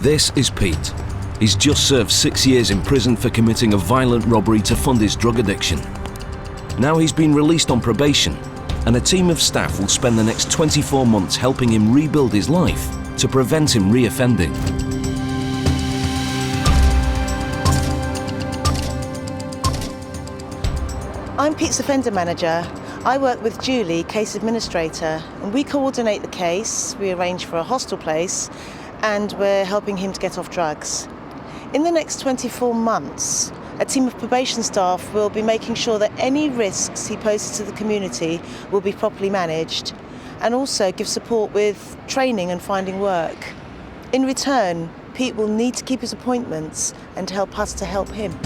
This is Pete. He's just served 6 years in prison for committing a violent robbery to fund his drug addiction. Now he's been released on probation, and a team of staff will spend the next 24 months helping him rebuild his life to prevent him re-offending. I'm Pete's offender manager. I work with Julie, case administrator, and we coordinate the case, we arrange for a hostel place, and we're helping him to get off drugs. In the next 24 months, a team of probation staff will be making sure that any risks he poses to the community will be properly managed, and also give support with training and finding work. In return, Pete will need to keep his appointments and help us to help him.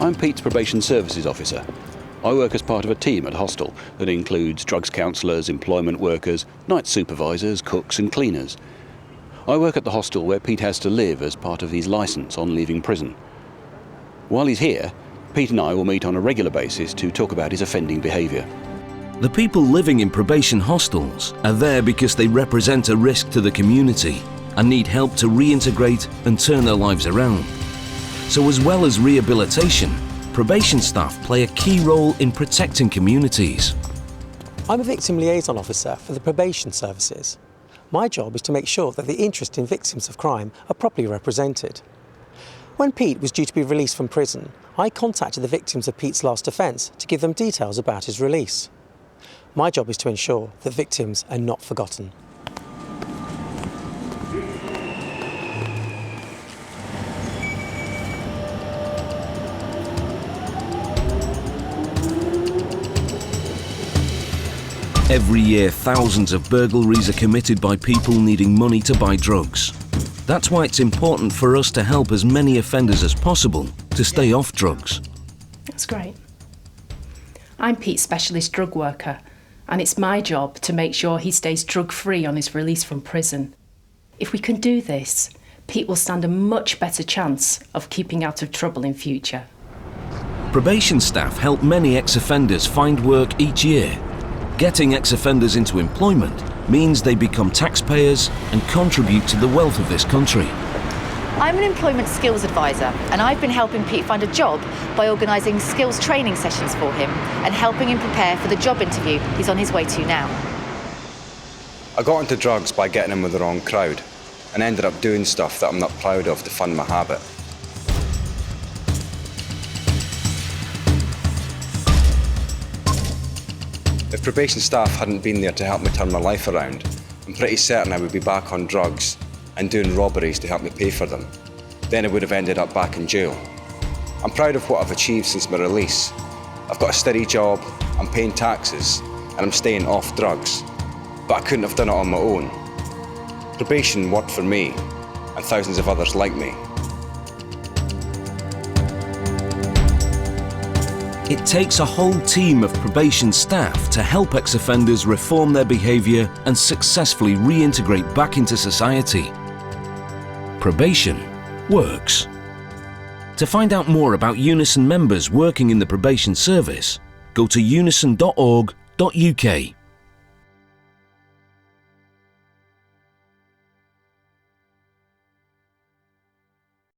I'm Pete's Probation Services Officer. I work as part of a team at hostel that includes drugs counsellors, employment workers, night supervisors, cooks and cleaners. I work at the hostel where Pete has to live as part of his licence on leaving prison. While he's here, Pete and I will meet on a regular basis to talk about his offending behaviour. The people living in probation hostels are there because they represent a risk to the community and need help to reintegrate and turn their lives around. So as well as rehabilitation, probation staff play a key role in protecting communities. I'm a victim liaison officer for the probation services. My job is to make sure that the interests in victims of crime are properly represented. When Pete was due to be released from prison, I contacted the victims of Pete's last offence to give them details about his release. My job is to ensure that victims are not forgotten. Every year, thousands of burglaries are committed by people needing money to buy drugs. That's why it's important for us to help as many offenders as possible to stay off drugs. That's great. I'm Pete's specialist drug worker, and it's my job to make sure he stays drug-free on his release from prison. If we can do this, Pete will stand a much better chance of keeping out of trouble in future. Probation staff help many ex-offenders find work each year. Getting ex-offenders into employment means they become taxpayers and contribute to the wealth of this country. I'm an employment skills advisor, and I've been helping Pete find a job by organising skills training sessions for him and helping him prepare for the job interview he's on his way to now. I got into drugs by getting in with the wrong crowd and ended up doing stuff that I'm not proud of to fund my habit. If probation staff hadn't been there to help me turn my life around, I'm pretty certain I would be back on drugs and doing robberies to help me pay for them. Then I would have ended up back in jail. I'm proud of what I've achieved since my release. I've got a steady job, I'm paying taxes, and I'm staying off drugs. But I couldn't have done it on my own. Probation worked for me, and thousands of others like me. It takes a whole team of probation staff to help ex-offenders reform their behaviour and successfully reintegrate back into society. Probation works. To find out more about UNISON members working in the probation service, go to unison.org.uk.